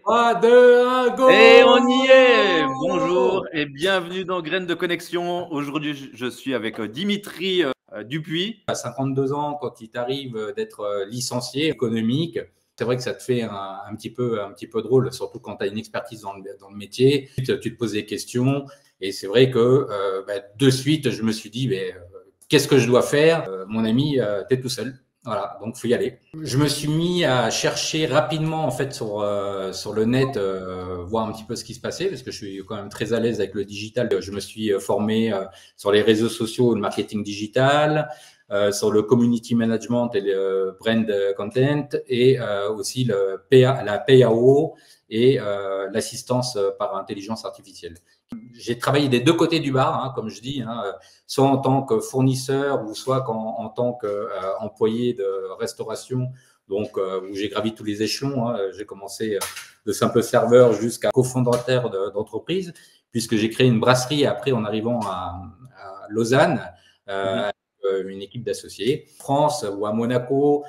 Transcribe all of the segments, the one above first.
3, 2, 1, Et go! on y est! Bonjour et bienvenue dans Graines de Connexion. Aujourd'hui, je suis avec Dimitri Dupuis. À 52 ans, quand il t'arrive d'être licencié économique, c'est vrai que ça te fait un petit peu drôle, surtout quand tu as une expertise dans le métier. Tu te poses des questions et c'est vrai que de suite, je me suis dit, qu'est-ce que je dois faire? Mon ami, tu es tout seul. Voilà, donc faut y aller. Je me suis mis à chercher rapidement en fait sur le net, voir un petit peu ce qui se passait parce que je suis quand même très à l'aise avec le digital. Je me suis formé sur les réseaux sociaux, le marketing digital, sur le community management et le brand content et aussi la PAO et l'assistance par intelligence artificielle. J'ai travaillé des deux côtés du bar, hein, comme je dis, hein, soit en tant que fournisseur ou soit en tant qu'employé de restauration, donc où j'ai gravi tous les échelons. Hein. J'ai commencé de simple serveur jusqu'à cofondateur d'entreprise, puisque j'ai créé une brasserie après en arrivant à Lausanne, avec une équipe d'associés. En France ou à Monaco,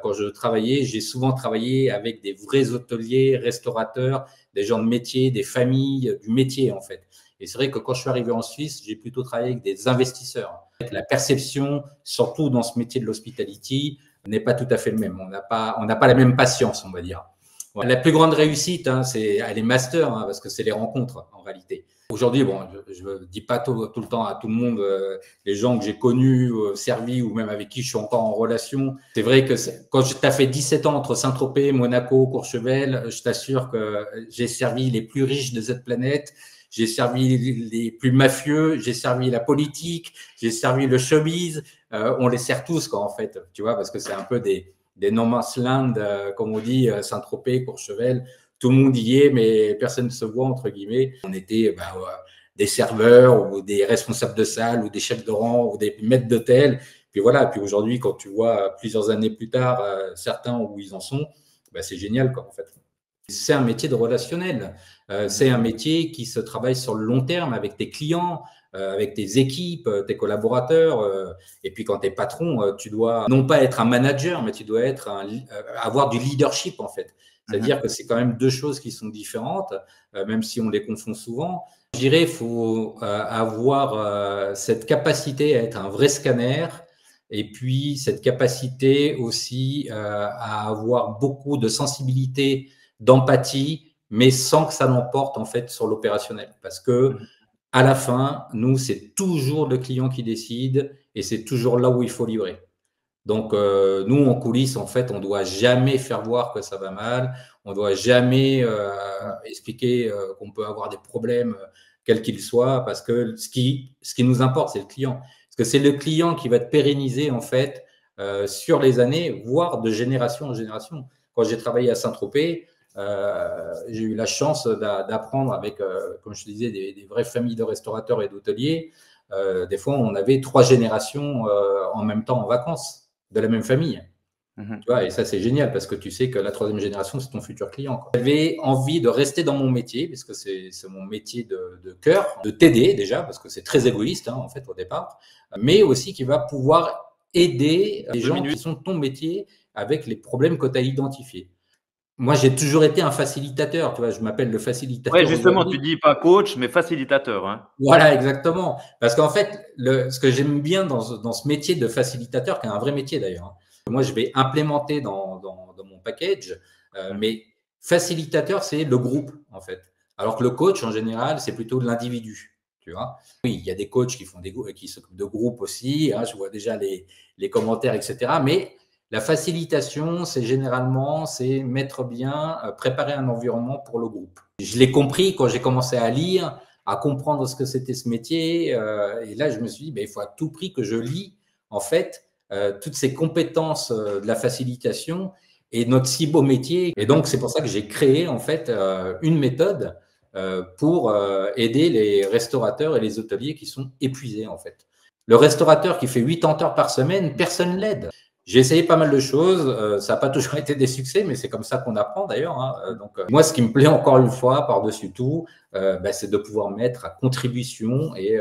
quand je travaillais, j'ai souvent travaillé avec des vrais hôteliers, restaurateurs, des gens de métier, des familles du métier en fait. Et c'est vrai que quand je suis arrivé en Suisse, j'ai plutôt travaillé avec des investisseurs. La perception, surtout dans ce métier de l'hospitality, n'est pas tout à fait le même. On n'a pas la même patience, on va dire. Voilà. La plus grande réussite, hein, c'est les masters, hein, parce que c'est les rencontres en réalité. Aujourd'hui, bon, je ne dis pas tout le temps à tout le monde, les gens que j'ai connus, servis ou même avec qui je suis encore en relation. C'est vrai que quand tu as fait 17 ans entre Saint-Tropez, Monaco, Courchevel, je t'assure que j'ai servi les plus riches de cette planète. J'ai servi les plus mafieux, j'ai servi la politique, j'ai servi le showbiz. On les sert tous, quoi, en fait, tu vois, parce que c'est un peu des no man's land, comme on dit, Saint-Tropez, Courchevel. Tout le monde y est, mais personne ne se voit, entre guillemets. On était des serveurs ou des responsables de salle ou des chefs de rang ou des maîtres d'hôtel. Puis voilà, puis aujourd'hui, quand tu vois plusieurs années plus tard, certains où ils en sont, c'est génial, quoi, en fait. C'est un métier de relationnel. C'est un métier qui se travaille sur le long terme avec tes clients, avec tes équipes, tes collaborateurs. Et puis quand tu es patron, tu dois non pas être un manager, mais tu dois avoir du leadership en fait. C'est-à-dire que c'est quand même deux choses qui sont différentes, même si on les confond souvent. Je dirais qu'il faut avoir cette capacité à être un vrai scanner et puis cette capacité aussi à avoir beaucoup de sensibilité, d'empathie, mais sans que ça l'emporte en fait sur l'opérationnel. Parce que à la fin, nous, c'est toujours le client qui décide et c'est toujours là où il faut livrer. Donc, nous, en coulisses, en fait, on ne doit jamais faire voir que ça va mal. On ne doit jamais expliquer qu'on peut avoir des problèmes, quels qu'ils soient, parce que ce qui nous importe, c'est le client. Parce que c'est le client qui va te pérenniser, en fait, sur les années, voire de génération en génération. Quand j'ai travaillé à Saint-Tropez, j'ai eu la chance d'apprendre avec, comme je te disais, des vraies familles de restaurateurs et d'hôteliers. Des fois, on avait 3 générations en même temps en vacances de la même famille. Tu vois, et ça, c'est génial parce que tu sais que la 3e génération, c'est ton futur client. J'avais envie de rester dans mon métier, parce que c'est mon métier de cœur, de t'aider déjà, parce que c'est très égoïste, hein, en fait, au départ, mais aussi qui va pouvoir aider les gens qui sont ton métier avec les problèmes que tu as identifiés. Moi, j'ai toujours été un facilitateur, tu vois, je m'appelle le facilitateur. Ouais, justement, tu dis pas coach, mais facilitateur. Hein. Voilà, exactement. Parce qu'en fait, ce que j'aime bien dans ce métier de facilitateur, qui est un vrai métier d'ailleurs, hein, moi, je vais implémenter dans mon package, mais facilitateur, c'est le groupe, en fait. Alors que le coach, en général, c'est plutôt l'individu, tu vois. Oui, il y a des coachs qui s'occupent de groupes aussi, hein, je vois déjà les commentaires, etc. Mais la facilitation, c'est mettre bien, préparer un environnement pour le groupe. Je l'ai compris quand j'ai commencé à lire, à comprendre ce que c'était ce métier. Et là, je me suis dit, il faut à tout prix que je lis, en fait, toutes ces compétences de la facilitation et notre si beau métier. Et donc, c'est pour ça que j'ai créé, en fait, une méthode pour aider les restaurateurs et les hôteliers qui sont épuisés, en fait. Le restaurateur qui fait 80 heures par semaine, personne ne l'aide. J'ai essayé pas mal de choses, ça n'a pas toujours été des succès, mais c'est comme ça qu'on apprend d'ailleurs. Hein. Donc, moi, ce qui me plaît encore une fois, par-dessus tout, c'est de pouvoir mettre à contribution et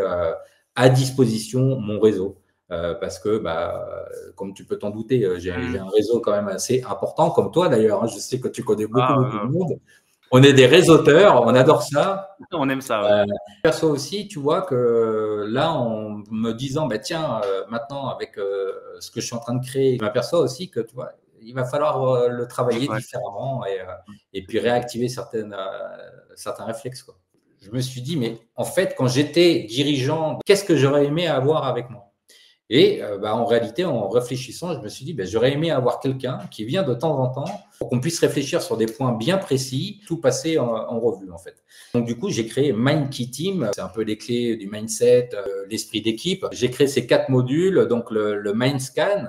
à disposition mon réseau. Parce que, comme tu peux t'en douter, j'ai un réseau quand même assez important, comme toi d'ailleurs. Hein. Je sais que tu connais beaucoup de monde. On est des réseauteurs, on adore ça. On aime ça. Ouais. Perso aussi, tu vois que là, en me disant, bah, tiens, maintenant avec ce que je suis en train de créer, je m'aperçois aussi que tu vois, il va falloir le travailler différemment et puis réactiver certains réflexes, quoi. Je me suis dit, mais en fait, quand j'étais dirigeant, qu'est-ce que j'aurais aimé avoir avec moi? Et en réalité, en réfléchissant, je me suis dit, j'aurais aimé avoir quelqu'un qui vient de temps en temps pour qu'on puisse réfléchir sur des points bien précis, tout passer en revue, en fait. Donc, du coup, j'ai créé Mindkey Team. C'est un peu les clés du mindset, l'esprit d'équipe. J'ai créé ces 4 modules, donc le Mindscan,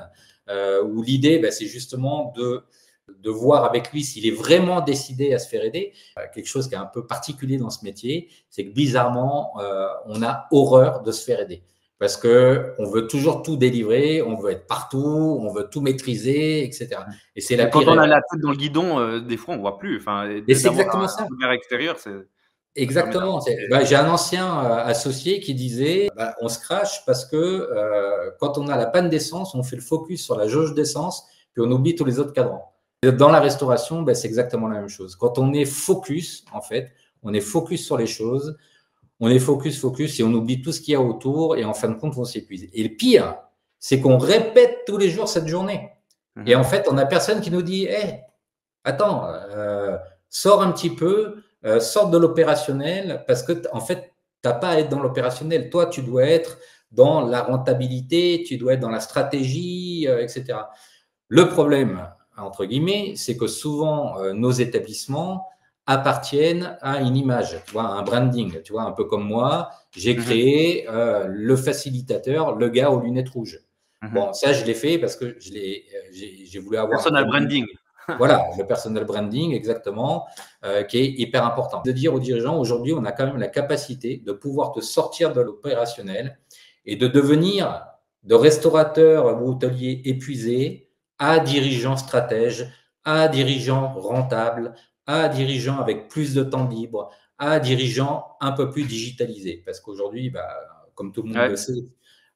où l'idée, c'est justement de voir avec lui s'il est vraiment décidé à se faire aider. Quelque chose qui est un peu particulier dans ce métier, c'est que bizarrement, on a horreur de se faire aider. Parce qu'on veut toujours tout délivrer, on veut être partout, on veut tout maîtriser, etc. Et c'est la quand on a la tête dans le guidon, des fois, on ne voit plus. Enfin, et c'est exactement ça. Un regard extérieur, c'est… Exactement. J'ai un ancien associé qui disait on se crache parce que quand on a la panne d'essence, on fait le focus sur la jauge d'essence, puis on oublie tous les autres cadrans. Dans la restauration, c'est exactement la même chose. Quand on est focus, en fait, on est focus sur les choses, on est focus et on oublie tout ce qu'il y a autour et en fin de compte, on s'épuise. Et le pire, c'est qu'on répète tous les jours cette journée. Et en fait, on n'a personne qui nous dit hey, attends, sors un petit peu, sors de l'opérationnel parce que en fait, tu n'as pas à être dans l'opérationnel. Toi, tu dois être dans la rentabilité, tu dois être dans la stratégie, etc. Le problème, entre guillemets, c'est que souvent, nos établissements appartiennent à une image, tu vois, à un branding. Tu vois, un peu comme moi, j'ai créé le facilitateur, le gars aux lunettes rouges. Bon, ça, je l'ai fait parce que j'ai voulu avoir… Personal branding. Voilà, le personal branding, exactement, qui est hyper important. De dire aux dirigeants, aujourd'hui, on a quand même la capacité de pouvoir te sortir de l'opérationnel et de devenir de restaurateur ou hôtelier épuisé à dirigeant stratège, à dirigeant rentable, à dirigeant avec plus de temps libre, à dirigeant un peu plus digitalisé. Parce qu'aujourd'hui, comme tout le monde le sait,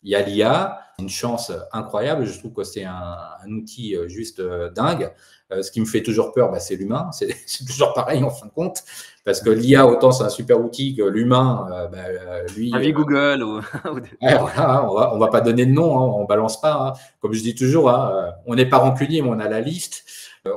il y a l'IA, une chance incroyable. Je trouve que c'est un outil juste dingue. Ce qui me fait toujours peur, c'est l'humain. C'est toujours pareil en fin de compte. Parce que l'IA, autant c'est un super outil que l'humain, lui… Avis Google ou… voilà, on va pas donner de nom, hein, on balance pas. Hein. Comme je dis toujours, hein, on n'est pas rancunier, mais on a la liste.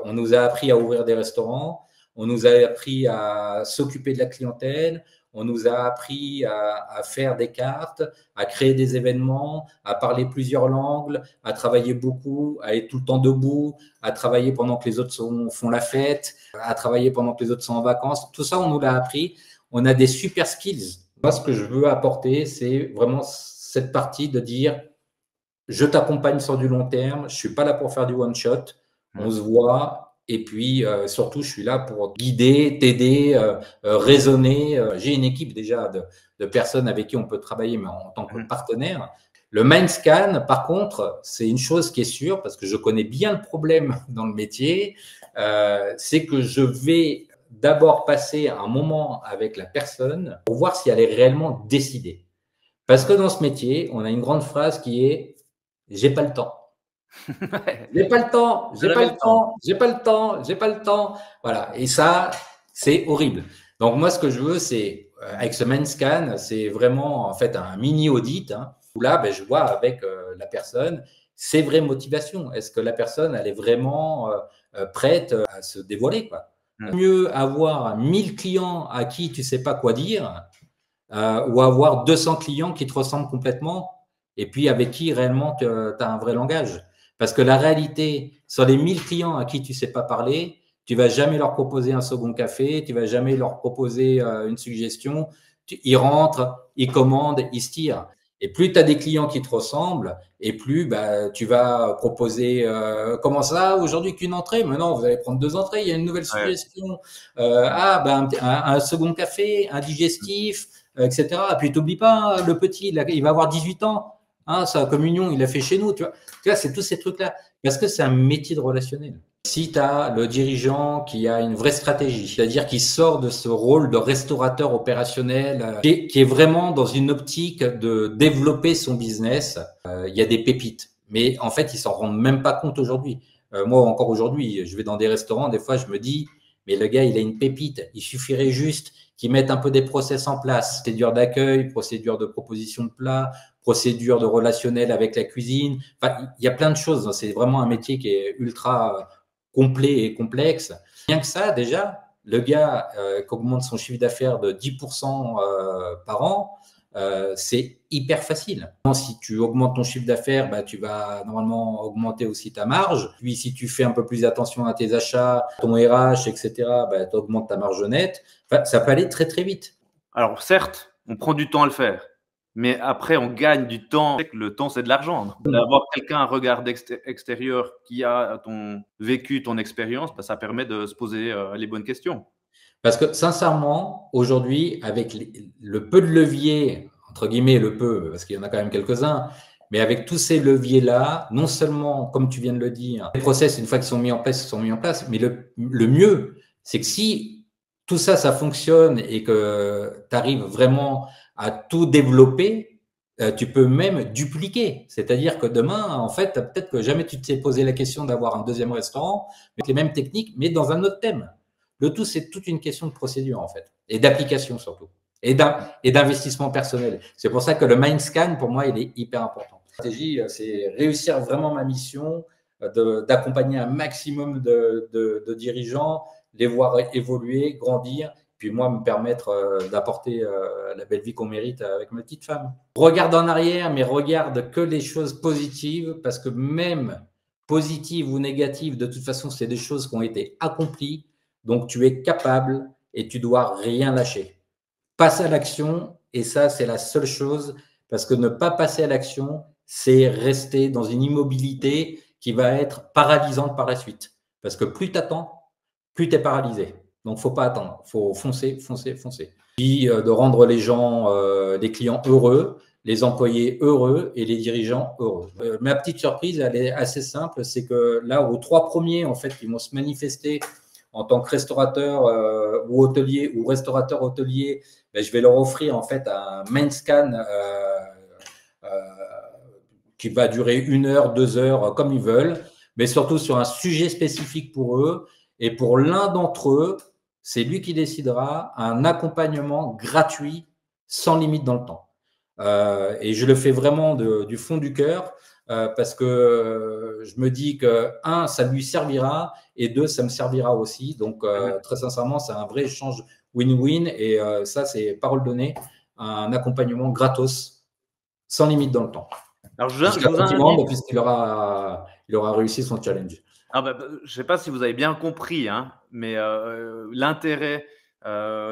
On nous a appris à ouvrir des restaurants. On nous a appris à s'occuper de la clientèle. On nous a appris à faire des cartes, à créer des événements, à parler plusieurs langues, à travailler beaucoup, à être tout le temps debout, à travailler pendant que les autres font la fête, à travailler pendant que les autres sont en vacances. Tout ça, on nous l'a appris. On a des super skills. Moi, ce que je veux apporter, c'est vraiment cette partie de dire je t'accompagne sur du long terme, je ne suis pas là pour faire du one-shot, on se voit. Et puis, surtout, je suis là pour guider, t'aider, raisonner. J'ai une équipe déjà de personnes avec qui on peut travailler, mais en tant que partenaire. Le Mindscan, par contre, c'est une chose qui est sûre, parce que je connais bien le problème dans le métier, c'est que je vais d'abord passer un moment avec la personne pour voir si elle est réellement décidée. Parce que dans ce métier, on a une grande phrase qui est « j'ai pas le temps ». J'ai pas le temps, j'ai pas le temps, j'ai pas le temps, j'ai pas le temps. Voilà. Et ça, c'est horrible. Donc, moi, ce que je veux, c'est, avec ce Mindscan, c'est vraiment, en fait, un mini audit, hein, où là, je vois avec la personne ses vraies motivations. Est-ce que la personne, elle est vraiment prête à se dévoiler, quoi. Mieux avoir 1000 clients à qui tu sais pas quoi dire, ou avoir 200 clients qui te ressemblent complètement et puis avec qui réellement tu as un vrai langage. Parce que la réalité, sur les 1000 clients à qui tu ne sais pas parler, tu ne vas jamais leur proposer un second café, tu ne vas jamais leur proposer une suggestion. Ils rentrent, ils commandent, ils se tirent. Et plus tu as des clients qui te ressemblent, et plus tu vas proposer comment ça, aujourd'hui qu'une entrée? Mais non, vous allez prendre 2 entrées, il y a une nouvelle suggestion. Un second café, un digestif, etc. Et puis, tu n'oublies pas, le petit, il va avoir 18 ans. Hein, sa communion, il l'a fait chez nous. Tu vois, c'est tous ces trucs-là. Parce que c'est un métier de relationnel. Si tu as le dirigeant qui a une vraie stratégie, c'est-à-dire qui sort de ce rôle de restaurateur opérationnel, qui est vraiment dans une optique de développer son business, il y a des pépites. Mais en fait, ils s'en rendent même pas compte aujourd'hui. Moi, encore aujourd'hui, je vais dans des restaurants, des fois, je me dis, mais le gars, il a une pépite. Il suffirait juste qu'il mette un peu des process en place. Procédure d'accueil, procédure de proposition de plat, procédure de relationnel avec la cuisine. Enfin, il y a plein de choses. C'est vraiment un métier qui est ultra complet et complexe. Bien que ça, déjà, le gars qui augmente son chiffre d'affaires de 10% par an, c'est hyper facile. Si tu augmentes ton chiffre d'affaires, bah, tu vas normalement augmenter aussi ta marge. Puis si tu fais un peu plus attention à tes achats, ton RH, etc., bah, tu augmentes ta marge nette. Enfin, ça peut aller très très vite. Alors certes, on prend du temps à le faire, mais après on gagne du temps. Le temps, c'est de l'argent. D'avoir quelqu'un, un regard extérieur qui a vécu ton expérience, bah, ça permet de se poser les bonnes questions. Parce que sincèrement, aujourd'hui, avec le peu de leviers, entre guillemets le peu, parce qu'il y en a quand même quelques-uns, mais avec tous ces leviers-là, non seulement, comme tu viens de le dire, les process, une fois qu'ils sont mis en place, ils sont mis en place, mais le mieux, c'est que si tout ça, ça fonctionne et que tu arrives vraiment à tout développer, tu peux même dupliquer. C'est-à-dire que demain, en fait, peut-être que jamais tu t'es posé la question d'avoir un deuxième restaurant, avec les mêmes techniques, mais dans un autre thème. Le tout, c'est toute une question de procédure, en fait, et d'application surtout, et d'investissement personnel. C'est pour ça que le Mindscan, pour moi, il est hyper important. La stratégie, c'est réussir vraiment ma mission d'accompagner un maximum de dirigeants, les voir évoluer, grandir, puis moi, me permettre d'apporter la belle vie qu'on mérite avec ma petite femme. Regarde en arrière, mais regarde que les choses positives, parce que même positives ou négatives, de toute façon, c'est des choses qui ont été accomplies. Donc, tu es capable et tu dois rien lâcher. Passe à l'action, et ça, c'est la seule chose, parce que ne pas passer à l'action, c'est rester dans une immobilité qui va être paralysante par la suite. Parce que plus tu attends, plus tu es paralysé. Donc, il ne faut pas attendre, il faut foncer, foncer, foncer. Puis, de rendre les gens, les clients heureux, les employés heureux et les dirigeants heureux. Ma petite surprise, elle est assez simple, c'est que là, aux 3 premiers, en fait, qui vont se manifester en tant que restaurateur ou hôtelier ou restaurateur hôtelier, ben, je vais leur offrir en fait un Mindscan qui va durer 1 heure, 2 heures, comme ils veulent, mais surtout sur un sujet spécifique pour eux. Et pour l'un d'entre eux, c'est lui qui décidera un accompagnement gratuit, sans limite dans le temps. Et je le fais vraiment du fond du cœur. Parce que je me dis que, 1, ça lui servira, et 2, ça me servira aussi. Donc, très sincèrement, c'est un vrai échange win-win. Et ça, c'est parole donnée, un accompagnement gratos, sans limite dans le temps. Alors, je vous invite, puisqu'il aura réussi son challenge. je ne sais pas si vous avez bien compris, hein, mais l'intérêt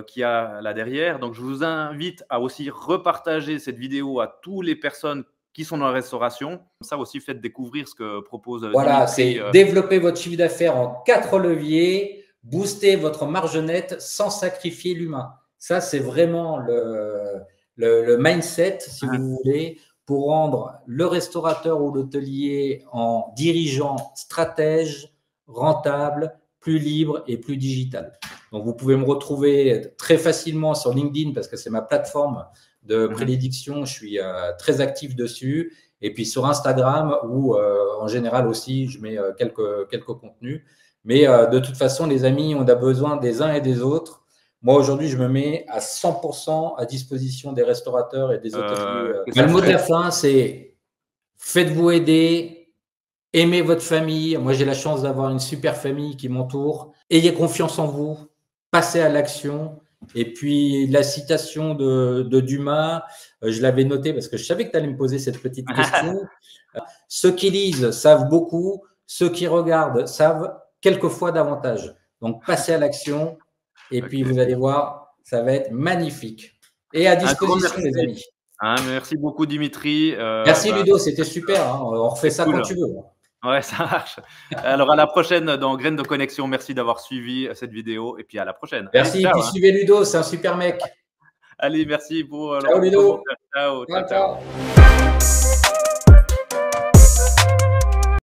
qu'il y a là derrière. Donc, je vous invite à aussi repartager cette vidéo à toutes les personnes qui sont dans la restauration. Ça aussi, faites découvrir ce que propose Voilà, Dimitri. c'est développer votre chiffre d'affaires en 4 leviers, booster votre marge nette sans sacrifier l'humain. Ça, c'est vraiment le mindset, si vous voulez, pour rendre le restaurateur ou l'hôtelier en dirigeant stratège, rentable, plus libre et plus digital. Donc, vous pouvez me retrouver très facilement sur LinkedIn parce que c'est ma plateforme de prédilection. Je suis très actif dessus. Et puis sur Instagram, où en général aussi, je mets quelques contenus. Mais de toute façon, les amis, on a besoin des uns et des autres. Moi, aujourd'hui, je me mets à 100% à disposition des restaurateurs et des hôteliers. Le mot de la fin, c'est faites-vous aider, aimez votre famille. Moi, j'ai la chance d'avoir une super famille qui m'entoure. Ayez confiance en vous, passez à l'action. Et puis, la citation de Dumas, je l'avais notée parce que je savais que tu allais me poser cette petite question. Ceux qui lisent savent beaucoup, ceux qui regardent savent quelquefois davantage. Donc, passez à l'action et puis vous allez voir, ça va être magnifique. Et à disposition, les amis. Merci beaucoup, Dimitri. Merci, Ludo, c'était super. Hein. On refait ça quand tu veux. Ouais, ça marche. Alors, à la prochaine dans Graines de Connexion. Merci d'avoir suivi cette vidéo et puis à la prochaine. Merci. Allez, ciao, suivez Ludo, c'est un super mec. Allez, merci pour ciao, Ludo. Ciao.